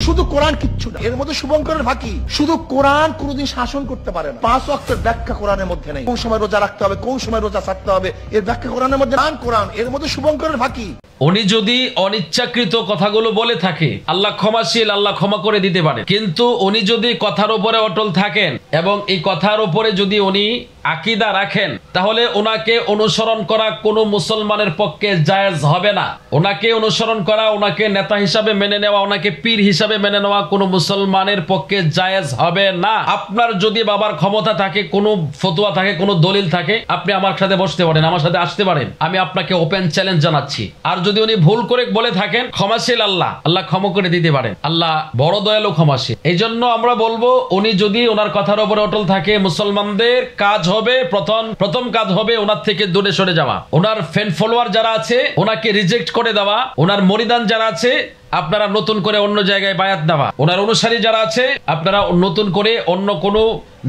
শুধু কোরআন কিচ্ছু না, এর মধ্যে শুভঙ্করের ফাঁকি। শুধু কোরআন কোনোদিন শাসন করতে পারে না। 5 ওয়াক্তের ব্যাখ্যা কোরআনের মধ্যে নেই। কোন সময় রোজা রাখতে হবে, কোন সময় রোজা ছাড়তে হবে, এর ব্যাখ্যা কোরআনের মধ্যে নেই। কোরআন এর মধ্যে শুভঙ্করের ফাঁকি। উনি যদি অনিচ্ছাকৃত কথাগুলো বলে থাকে, আল্লাহ ক্ষমাশীল, আল্লাহ ক্ষমা করে দিতে পারে। কিন্তু উনি যদি কথার উপরে অটল থাকেন এবং এই কথার উপরে যদি উনি আকীদা রাখেন, তাহলে ওনাকে অনুসরণ করা কোনো মুসলমানের পক্ষে জায়েজ হবে না। ওনাকে অনুসরণ করা, ওনাকে নেতা হিসাবে মেনে নেওয়া, ওনাকে পীর হিসাবে মেনে নেওয়া কোনো মুসলমানের পক্ষে জায়েজ হবে না। আপনার যদি বাবার ক্ষমতা থাকে, কোনো ফতোয়া থাকে, কোনো দলিল থাকে, আপনি আমার সাথে বসতে পারেন, আমার সাথে আসতে পারেন, আমি আপনাকে ওপেন চ্যালেঞ্জ জানাচ্ছি। আর যদি উনি ভুল করে বলে থাকেন, ক্ষমাশীল আল্লাহ, আল্লাহ ক্ষমা করে দিতে পারেন। আল্লাহ বড় দয়ালু, ক্ষমাশীল। এই জন্য আমরা বলবো, উনি যদি ওনার কথার উপরে অটল থাকে, মুসলমানদের কাজ হবে, প্রথম কাজ হবে ওনার থেকে দূরে সরে যাওয়া। ওনার ফ্যান ফলোয়ার যারা আছে ওনাকে রিজেক্ট করে দেওয়া। ওনার মরিদান যারা আছে আপনারা নতুন করে অন্য জায়গায় বায়াত দেওয়া। ওনার অনুসারী যারা আছে আপনারা নতুন করে অন্য কোনো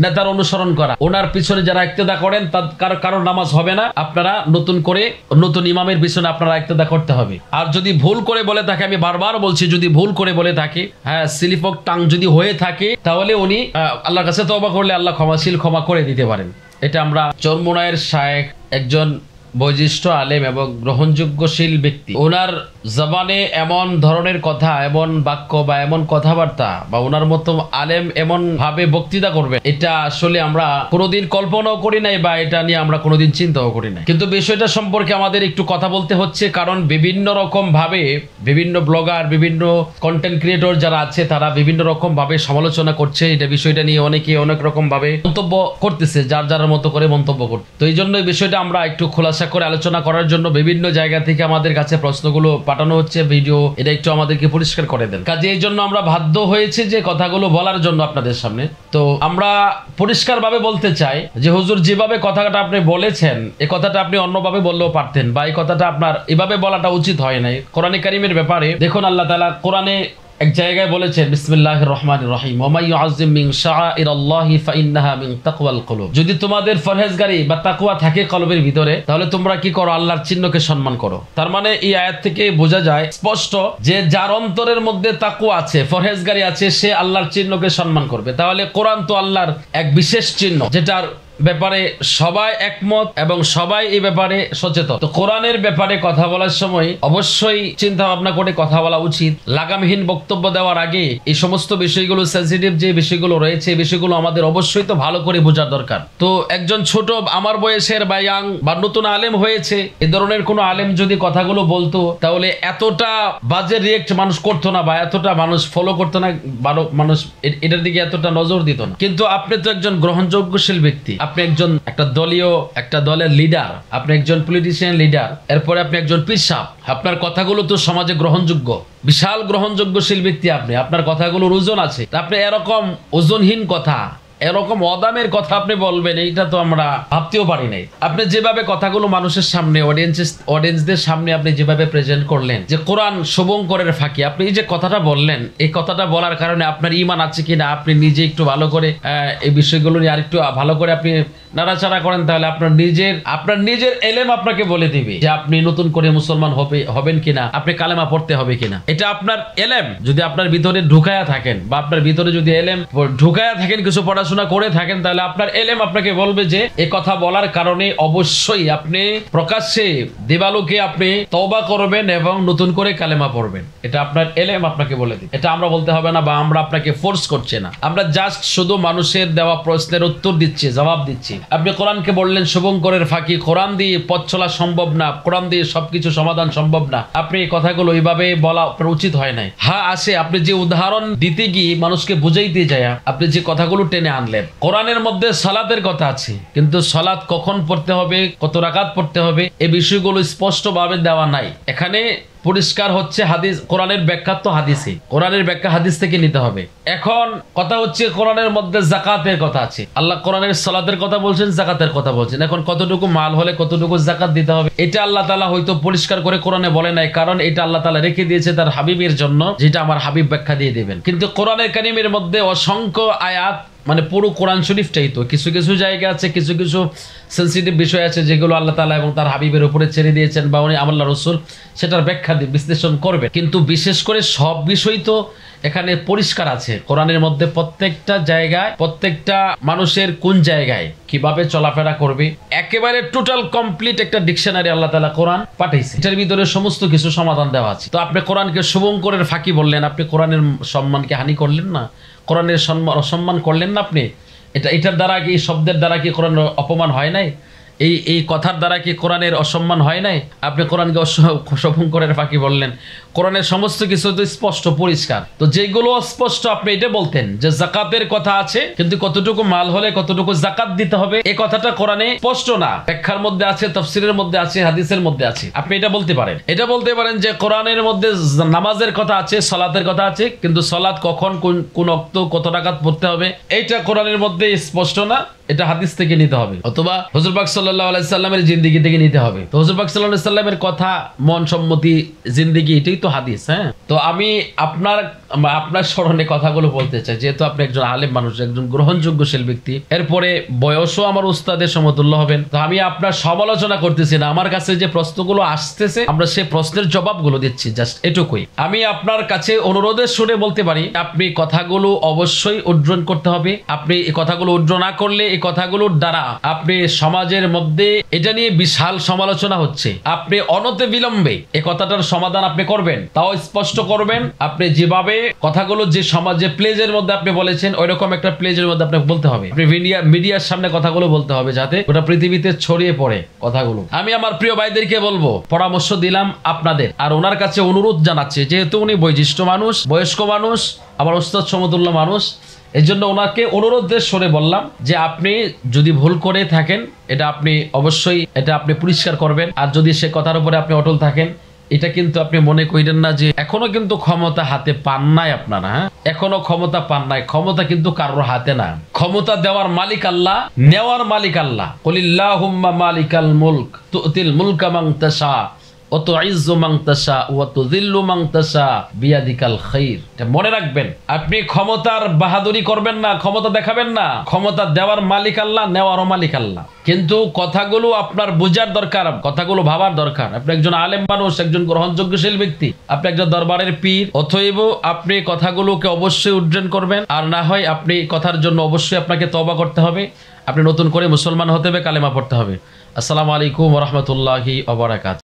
নেতার অনুসরণ করা। ওনার পিছনে যারা ইক্তেদা করেন তার কারো নামাজ হবে না। আপনারা নতুন করে নতুন ইমামের পিছনে আপনারা ইক্তেদা করতে হবে। আর যদি ভুল করে বলে থাকে, আমি বারবার বলছি, যদি ভুল করে বলে থাকে, হ্যাঁ, স্লিপ অফ টাং যদি হয়ে থাকে, তাহলে উনি আল্লাহর কাছে তওবা করলে আল্লাহ ক্ষমাশীল, ক্ষমা করে দিতে পারেন। এটা আমরা চরমোনাইয়ের শায়েখ, একজন বৈশিষ্ট্য আলেম এবং গ্রহণযোগ্যশীল ব্যক্তি, ওনার জবানে এমন ধরনের কথা, এমন বাক্য বা এমন কথাবার্তা, বা ওনার মতো আলেম এমন ভাবে বক্তৃতা করবে, এটা আসলে আমরা কোনোদিন কল্পনাও করি নাই, বা এটা নিয়ে আমরা কোনোদিন চিন্তাও করি নাই। কিন্তু বিষয়টা সম্পর্কে আমাদের একটু কথা বলতে হচ্ছে, কারণ বিভিন্ন রকম ভাবে বিভিন্ন ব্লগার, বিভিন্ন কন্টেন্ট ক্রিয়েটর যারা আছে, তারা বিভিন্ন রকম ভাবে সমালোচনা করছে। এটা বিষয়টা নিয়ে অনেকে অনেক রকম ভাবে মন্তব্য করতেছে, যার যার মতো করে মন্তব্য করতে। তো এই জন্য এই বিষয়টা আমরা একটু খোলাসা করে আলোচনা করার জন্য বিভিন্ন জায়গা থেকে আমাদের কাছে প্রশ্নগুলো পাঠানো হচ্ছে, ভিডিও, এটা একটু আমাদেরকে পরিষ্কার করে দেন। কাজে এই জন্য আমরা বাধ্য হয়েছি যে কথাগুলো বলার জন্য আপনাদের সামনে। তো আমরা পরিষ্কারভাবে বলতে চাই যে হুজুর যেভাবে কথাটা আপনি বলেছেন, এই কথাটা আপনি অন্যভাবে বললেও পারতেন, বা এই কথাটা আপনার এভাবে বলাটা উচিত হয় নাই। কোরআনে কারীমের ব্যাপারে দেখুন, আল্লাহ তাআলা কোরআনে এক জায়গায় বলেছেন, বিসমিল্লাহির রহমানির রহিম, ওয়া মান ইউআযযিম মিন শাআইরিল্লাহি ফাইন্নাহা মিন তাকওয়াল কুলুব। যদি তোমাদের পরহেজগারি বা তাকওয়া থাকে কলবের ভিতরে, তাহলে তোমরা কি করো? আল্লাহর চিহ্নকে সম্মান করো। তার মানে এই আয়াত থেকে বোঝা যায় স্পষ্ট যে যার অন্তরের মধ্যে তাকওয়া আছে, পরহেজগারি আছে, সে আল্লাহর চিহ্নকে সম্মান করবে। তাহলে কোরআন তো আল্লাহর এক বিশেষ চিহ্ন, যেটার ব্যাপারে সবাই একমত এবং সবাই এই ব্যাপারে সচেতন। তো কোরআনের ব্যাপারে কথা বলার সময় অবশ্যই চিন্তা ভাবনা করে কথা বলা উচিত। লাগামহীন বক্তব্য দেওয়ার আগে এই সমস্ত বিষয়গুলো, সেনসিটিভ যে বিষয়গুলো রয়েছে, এই বিষয়গুলো আমাদের অবশ্যই তো ভালো করে বোঝার দরকার। তো একজন ছোট আমার বয়সের বা ইয়াং বা নতুন আলেম হয়েছে, এ ধরনের কোনো আলেম যদি কথাগুলো বলতো, তাহলে এতটা বাজে রিয়েক্ট মানুষ করতো না, বা এতটা মানুষ ফলো করতো না, মানুষ এটার দিকে এতটা নজর দিত না। কিন্তু আপনি তো একজন গ্রহণযোগ্যশীল ব্যক্তি, আপনি একজন একটা দলের লিডার, আপনি একজন পলিটিশিয়ান লিডার, এরপরে আপনি একজন পীর সাহেব। আপনার কথাগুলো তো সমাজে গ্রহণযোগ্য, বিশাল গ্রহণযোগ্যশীল ব্যক্তি আপনি, আপনার কথাগুলোর ওজন আছে। আপনি এরকম ওজনহীন কথা, এরকম অদামের কথা আপনি বলবেন, এইটা তো আমরা ভাবতেও পারি নাই। আপনি যেভাবে কথাগুলো মানুষের সামনে, অডিয়েন্সদের সামনে আপনি যেভাবে প্রেজেন্ট করলেন যে কোরআন শুভঙ্করের ফাঁকি, আপনি এই যে কথাটা বললেন, এই কথাটা বলার কারণে আপনার ঈমান আছে কিনা আপনি নিজে একটু ভালো করে এই বিষয়গুলো নিয়ে আরেকটু ভালো করে আপনি নাড়াচাড়া করেন, তাহলে আপনার নিজের এলেম আপনাকে বলে দিবে যে আপনি নতুন করে মুসলমান হবেন কিনা, আপনি কালেমা পড়তে হবে কিনা। এটা আপনার এলেম যদি আপনার ভিতরে ঢুকায়া থাকেন, বা আপনার ভিতরে যদি এলেম ঢুকায়া থাকেন, কিছু পড়াশোনা করে থাকেন, তাহলে আপনার এলেম আপনাকে বলবে যে এই কথা বলার কারণে অবশ্যই আপনি প্রকাশ্যে দিবালোকে আপনি তওবা করবেন এবং নতুন করে কালেমা পড়বেন। এটা আপনার এলেম আপনাকে বলে দিবে। এটা আমরা বলতে হবে না, বা আমরা আপনাকে ফোর্স করছি না। আমরা জাস্ট শুধু মানুষের দেওয়া প্রশ্নের উত্তর দিচ্ছি, জবাব দিচ্ছি। আপনি কোরআনকে বললেন শুভঙ্করের ফাঁকি, কোরআন দিয়ে পথ চলা সম্ভব না, কোরআন দিয়ে সবকিছু সমাধান সম্ভব না। আপনি এই কথাগুলো এইভাবে বলা উচিত হয় নাই। হ্যাঁ আসে, আপনি যে উদাহরণ দিতে গিয়ে মানুষকে বুঝাইতে যায়, আপনি যে কথাগুলো টেনে আনলেন। কোরআনের মধ্যে সালাতের কথা আছে, কিন্তু সালাত কখন পড়তে হবে, কত রাকাত পড়তে হবে, এই বিষয়গুলো স্পষ্টভাবে দেওয়া নাই। এখানে পরিষ্কার হচ্ছে হাদিস, কোরআনের ব্যাখ্যা তো হাদিসে, কোরআনের ব্যাখ্যা হাদিস থেকে নিতে হবে। এখন কথা হচ্ছে কোরআনের মধ্যে যাকাতের কথা আছে, আল্লাহ কোরআনের সালাতের কথা বলছেন, যাকাতের কথা বলছেন। এখন কতটুকু মাল হলে কতটুকু যাকাত দিতে হবে, এটা আল্লাহ তাআলা হয়তো পরিষ্কার করে কোরআনে বলে নাই, কারণ এটা আল্লাহ তাআলা রেখে দিয়েছে তার হাবিবের জন্য, যেটা আমার হাবিব ব্যাখ্যা দিয়ে দিবেন। কিন্তু কোরআনের কারীমের মধ্যে অসংখ্য আয়াত, মানে পুরো কোরআন শরীফটাই তো কিছু কিছু জায়গা আছে, কিছু কিছু সেনসিটিভ বিষয় আছে যেগুলো আল্লাহ তাআলা এবং তার হাবিবের উপরে ছেড়ে দিয়েছেন, বা উনি আল্লাহ রাসূল সেটার ব্যাখ্যা দিয়ে বিশ্লেষণ করবে। কিন্তু বিশেষ করে সব বিষয় তো এখানে পরিষ্কার আছে কোরআনের মধ্যে প্রত্যেকটা জায়গায়, প্রত্যেকটা মানুষের কোন জায়গায় কিভাবে চলাফেরা করবে, একেবারে টোটাল কমপ্লিট একটা ডিকশনারি আল্লাহ তাআলা কোরআন পাঠাইছে। এটার ভিতরে সমস্ত কিছু সমাধান দেওয়া আছে। তো আপনি কোরআনকে শুভঙ্করের ফাঁকি বললেন, আপনি কোরআনের সম্মানকে হানি করলেন না, কোরআনের অসম্মান করলেন না আপনি। এটার দ্বারা কি, শব্দের দ্বারা কি কোরআন অপমান হয় নাই? এই কথার দ্বারা কি কোরআনের অসম্মান হয় নাই? আপনি কোরআনকে শুভঙ্করের ফাঁকি বললেন। কোরআনের সমস্ত কিছু তো স্পষ্ট পরিষ্কার। তো যেগুলো অস্পষ্ট আপনি এটা বলতেন যে জাকাতের কথা আছে, কিন্তু কতটুকু মাল হলে কতটুকু জাকাত দিতে হবে এই কথাটা কোরআনে স্পষ্ট না, ব্যাখ্যার মধ্যে আছে, তাফসীরের মধ্যে আছে, হাদিসের মধ্যে আছে। আপনি এটা বলতে পারেন, এটা বলতে পারেন যে কোরআনের মধ্যে নামাজের কথা আছে, সালাতের কথা আছে, কিন্তু সালাত কখন, কোন ওয়াক্ত, কত রাকাত পড়তে হবে এইটা কোরআনের মধ্যে স্পষ্ট না, এটা হাদিস থেকে নিতে হবে, অথবা হুজুর পাক সাল্লাল্লাহু আলাইহি সাল্লামের জিন্দেগি থেকে নিতে হবে। তো হুজুর পাক সাল্লাল্লাহু আলাইহি সাল্লামের কথা, মন সম্মতি জিন্দেগি, এটাই তো হাদিস। হ্যাঁ, তো আমি আপনার স্মরণে কথাগুলো বলতে চাই, যেহেতু আপনি একজন আলেম মানুষ, একজন গ্রহণযোগ্যশীল ব্যক্তি, এরপরে বয়সও আমার উস্তাদের সমতুল্য হবেন। তো আমি আপনার সমালোচনা করতেছি না, আমার কাছে যে প্রশ্নগুলো আসতেছে আমরা সেই প্রশ্নের জবাবগুলো দিচ্ছি, জাস্ট এটুকুই। আমি আপনার কাছে অনুরোধের সুরে বলতে পারি, আপনি কথাগুলো অবশ্যই উড্ডয়ন করতে হবে। আপনি এই কথাগুলো উড্ডয়ন না করলে, এই কথাগুলোর দ্বারা আপনি সমাজের মধ্যে এটা নিয়ে বিশাল সমালোচনা হচ্ছে, আপনি অনতি বিলম্বে এই কথাটার সমাধান আপনি করবেন, তাও স্পষ্ট করবেন। আপনি যেভাবে কথাগুলো যে সমাজে প্লেজের মধ্যে আপনি বলেছেন, ওইরকম একটা প্লেজের মধ্যে আপনাকে বলতে হবে। আপনি মিডিয়ার সামনে কথাগুলো বলতে হবে, যাতে ওটা পৃথিবীতে ছড়িয়ে পড়ে কথাগুলো। আমি আমার প্রিয় ভাইদেরকে বলবো, পরামর্শ দিলাম আপনাদের, আর ওনার কাছে অনুরোধ জানাচ্ছে, যেহেতু উনি বয়োজ্যেষ্ঠ মানুষ, বয়স্ক মানুষ, আমার ওস্তাদ সমতুল্য মানুষ, এই জন্য ওনাকে অনুরোধের সরে বললাম যে আপনি যদি ভুল করে থাকেন, এটা আপনি অবশ্যই এটা আপনি পরিষ্কার করবেন। আর যদি সে কথার উপরে আপনি অটল থাকেন, এটা কিন্তু আপনি মনে করেন না যে এখনো কিন্তু ক্ষমতা হাতে পান নাই আপনারা। হ্যাঁ, এখনো ক্ষমতা পান নাই, ক্ষমতা কিন্তু কারোর হাতে না। ক্ষমতা দেওয়ার মালিক আল্লাহ, নেওয়ার মালিক আল্লাহ। কুলিল্লাহুম্মা মালিকাল মুলক তুতিল মুলকা মান তাশা ওয়া তুইজ্জু মান তাশা ওয়া তুযিল্লু মান তাশা বিয়াদিকাল খাইর। এটা মনে রাখবেন, আপনি ক্ষমতার বাহাদুরি করবেন না, ক্ষমতা দেখাবেন না। ক্ষমতা দেওয়ার মালিক আল্লাহ, নেওয়ারও মালিক আল্লাহ। কিন্তু কথাগুলো আপনার বোঝার দরকার, কথাগুলো ভাবার দরকার। আপনি একজন আলেম মানুষ, একজন গ্রহণযোগ্যশীল ব্যক্তি, আপনি একজন দরবারের পীর, অতএব আপনি কথাগুলোকে অবশ্যই উড্ডয়ন করবেন। আর না হয় আপনি কথার জন্য অবশ্যই আপনাকে তওবা করতে হবে, আপনি নতুন করে মুসলমান হতে হবে, কালেমা পড়তে হবে। আসসালামু আলাইকুম ওয়া রাহমাতুল্লাহি ওয়া বারাকাতুহু।